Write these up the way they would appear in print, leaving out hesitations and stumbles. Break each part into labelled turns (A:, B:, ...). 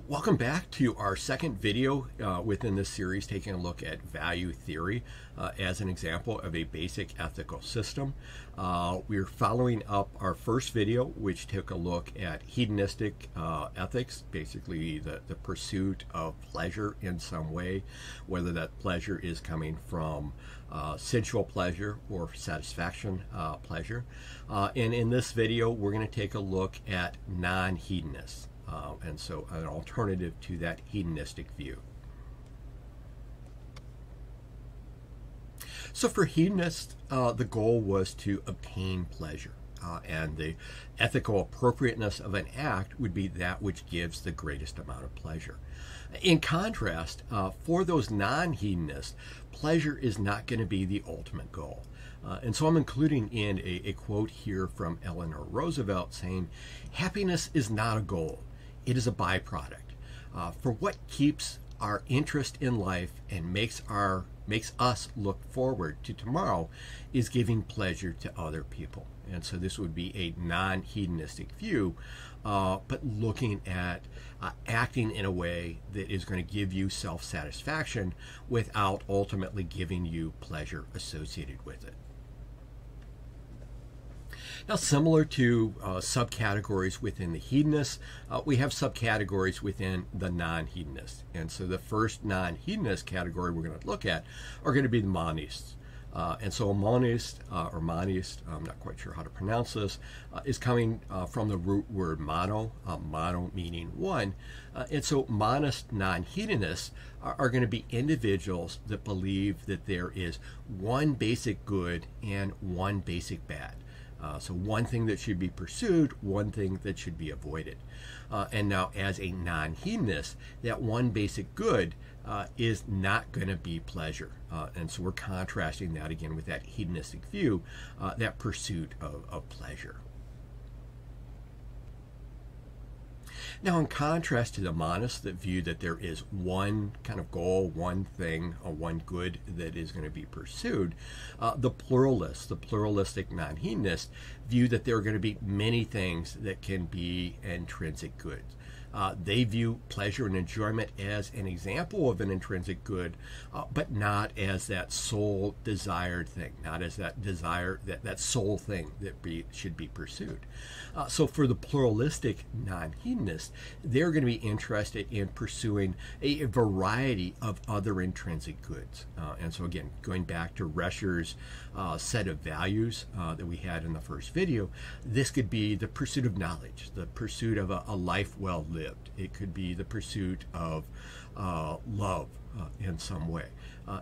A: Welcome back to our second video within this series, taking a look at value theory as an example of a basic ethical system. We're following up our first video, which took a look at hedonistic ethics, basically the pursuit of pleasure in some way, whether that pleasure is coming from sensual pleasure or satisfaction pleasure. And in this video, we're going to take a look at non-hedonists. And so an alternative to that hedonistic view. So for hedonists, the goal was to obtain pleasure. And the ethical appropriateness of an act would be that which gives the greatest amount of pleasure. In contrast, for those non-hedonists, pleasure is not going to be the ultimate goal. And so I'm including in a quote here from Eleanor Roosevelt saying, "Happiness is not a goal. It is a byproduct. For what keeps our interest in life and makes us look forward to tomorrow is giving pleasure to other people." And so this would be a non-hedonistic view, but looking at acting in a way that is going to give you self-satisfaction without ultimately giving you pleasure associated with it. Now, similar to subcategories within the hedonists, we have subcategories within the non-hedonists. And so the first non-hedonist category we're going to look at are going to be the monists. And so a monist, or monist, I'm not quite sure how to pronounce this, is coming from the root word mono, mono meaning one. And so monist non-hedonists are going to be individuals that believe that there is one basic good and one basic bad. So one thing that should be pursued, one thing that should be avoided. And now as a non-hedonist, that one basic good is not going to be pleasure. And so we're contrasting that again with that hedonistic view, that pursuit of pleasure. Now, in contrast to the monists that view that there is one kind of goal, one thing, or one good that is going to be pursued, the pluralists, the pluralistic non-hedonists, view that there are going to be many things that can be intrinsic goods. They view pleasure and enjoyment as an example of an intrinsic good, but not as that sole desired thing, not as that desire, that sole thing that should be pursued. So for the pluralistic non-hedonists, they're going to be interested in pursuing a variety of other intrinsic goods. And so again, going back to Rescher's set of values that we had in the first video, this could be the pursuit of knowledge, the pursuit of a life well lived. It could be the pursuit of love in some way.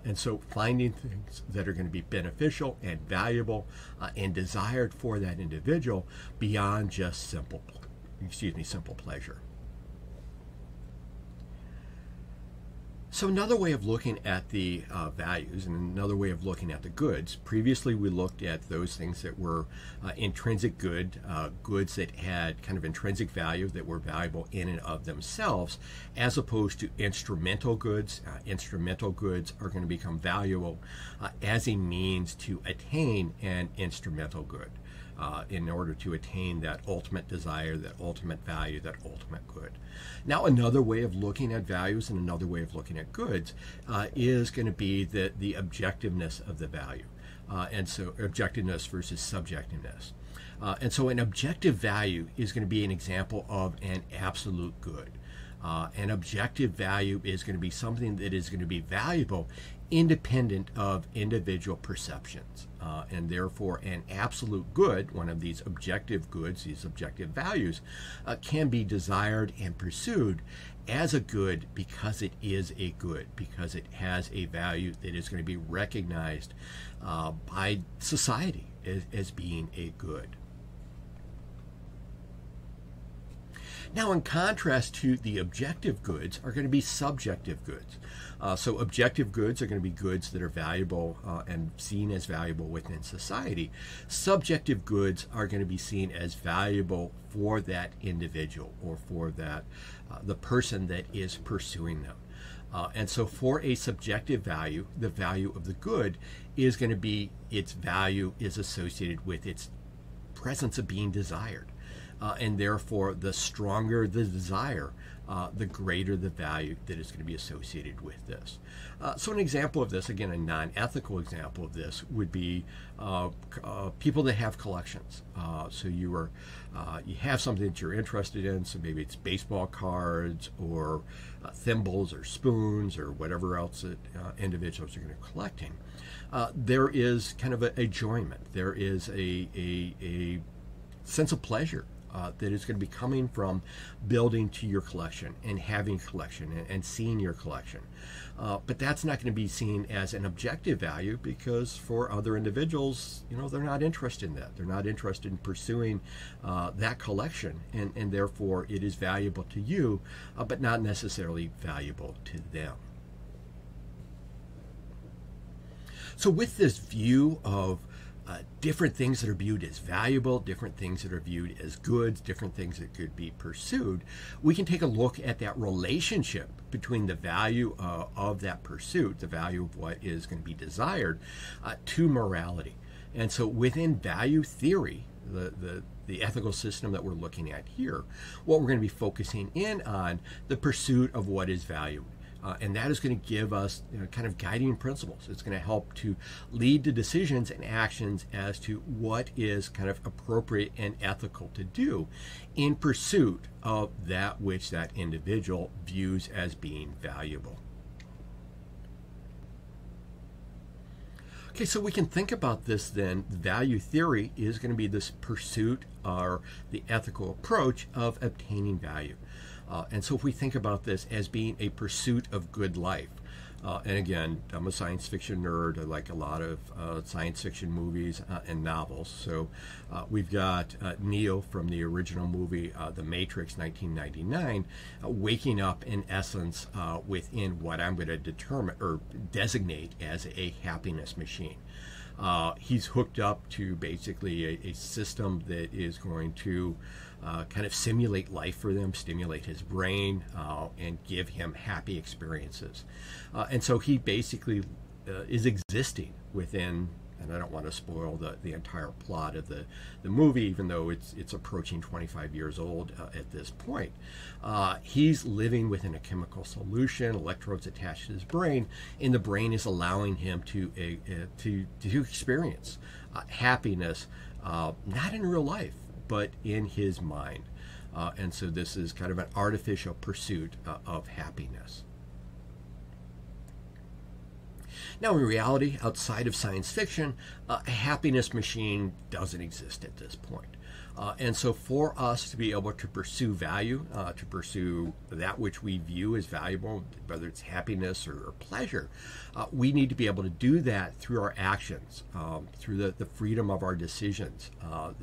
A: And so finding things that are going to be beneficial and valuable and desired for that individual beyond just simple pleasure. So another way of looking at the values and another way of looking at the goods, previously we looked at those things that were intrinsic good, goods that had kind of intrinsic value, that were valuable in and of themselves, as opposed to instrumental goods. Instrumental goods are going to become valuable as a means to attain an instrumental good. In order to attain that ultimate desire, that ultimate value, that ultimate good. Now, another way of looking at values and another way of looking at goods is going to be the objectiveness of the value. And so objectiveness versus subjectiveness. And so an objective value is going to be an example of an absolute good. An objective value is going to be something that is going to be valuable independent of individual perceptions. And therefore an absolute good, one of these objective goods, these objective values, can be desired and pursued as a good because it is a good, because it has a value that is going to be recognized by society as being a good. Now, in contrast to the objective goods are going to be subjective goods. So objective goods are going to be goods that are valuable and seen as valuable within society. Subjective goods are going to be seen as valuable for that individual or for that the person that is pursuing them. And so for a subjective value, the value of the good is going to be, its value is associated with its presence of being desired. and therefore the stronger the desire, the greater the value that is going to be associated with this. So an example of this, again, a non-ethical example of this would be people that have collections. So you have something that you're interested in, so maybe it's baseball cards or thimbles or spoons or whatever else that individuals are going to be collecting. There is kind of a enjoyment. There is a sense of pleasure that is going to be coming from building to your collection and having a collection and seeing your collection. But that's not going to be seen as an objective value, because for other individuals, they're not interested in that. They're not interested in pursuing that collection, and therefore it is valuable to you, but not necessarily valuable to them. So with this view of different things that are viewed as valuable, different things that are viewed as goods, different things that could be pursued, we can take a look at that relationship between the value of that pursuit, the value of what is going to be desired, to morality. And so within value theory, the ethical system that we're looking at here, what we're going to be focusing in on the pursuit of what is valued. And that is going to give us kind of guiding principles. It's going to help to lead to decisions and actions as to what is kind of appropriate and ethical to do in pursuit of that which that individual views as being valuable. Okay, so we can think about this then. Value theory is going to be this pursuit or the ethical approach of obtaining value. And so if we think about this as being a pursuit of good life, and again, I'm a science fiction nerd. I like a lot of science fiction movies and novels. So we've got Neo from the original movie, The Matrix, 1999, waking up in essence within what I'm going to determine or designate as a happiness machine. He's hooked up to basically a system that is going to kind of simulate life for them, stimulate his brain, and give him happy experiences. And so he basically is existing within, and I don't want to spoil the entire plot of the movie, even though it's approaching 25 years old at this point. He's living within a chemical solution, electrodes attached to his brain, and the brain is allowing him to experience happiness, not in real life, but in his mind. And so this is kind of an artificial pursuit of happiness. Now, in reality, outside of science fiction, a happiness machine doesn't exist at this point. And so for us to be able to pursue value, to pursue that which we view as valuable, whether it's happiness or pleasure, we need to be able to do that through our actions, through the freedom of our decisions,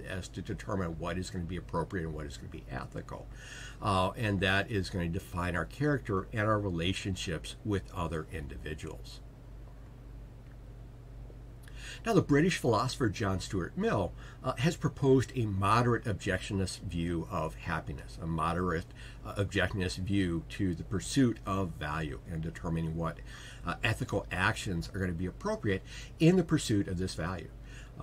A: as to determine what is going to be appropriate and what is going to be ethical. And that is going to define our character and our relationships with other individuals. Now, the British philosopher John Stuart Mill has proposed a moderate objectionist view of happiness, a moderate objectionist view to the pursuit of value and determining what ethical actions are going to be appropriate in the pursuit of this value.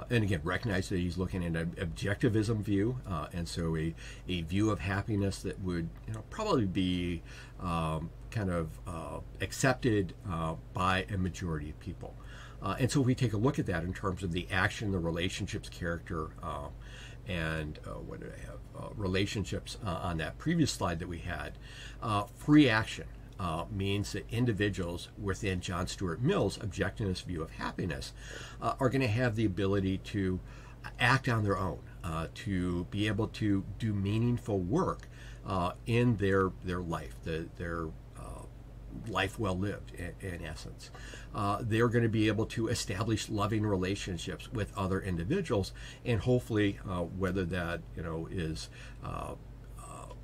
A: And again, recognize that he's looking at an objectivism view, and so a view of happiness that would probably be kind of accepted by a majority of people. And so if we take a look at that in terms of the action, the relationships, character, and what did I have? Relationships on that previous slide that we had. Free action means that individuals within John Stuart Mill's objectivist view of happiness are going to have the ability to act on their own, to be able to do meaningful work in their life, their life well lived, in essence. They're going to be able to establish loving relationships with other individuals, and hopefully, whether that is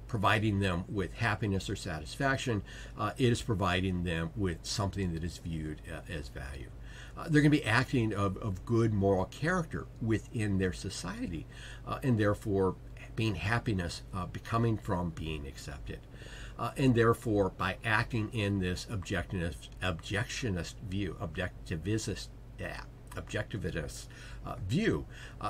A: providing them with happiness or satisfaction, it is providing them with something that is viewed as value. They're going to be acting of good moral character within their society, and therefore being happiness becoming from being accepted. And therefore, by acting in this objectionist view, objectivist, objectivist view,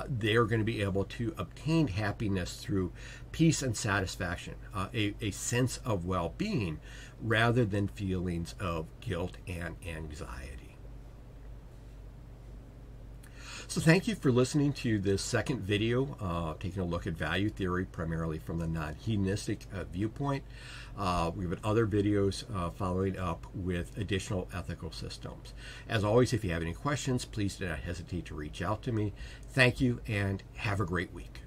A: they are going to be able to obtain happiness through peace and satisfaction, a sense of well-being, rather than feelings of guilt and anxiety. So thank you for listening to this second video, taking a look at value theory, primarily from the non-hedonistic viewpoint. We have other videos following up with additional ethical systems. As always, if you have any questions, please do not hesitate to reach out to me. Thank you, and have a great week.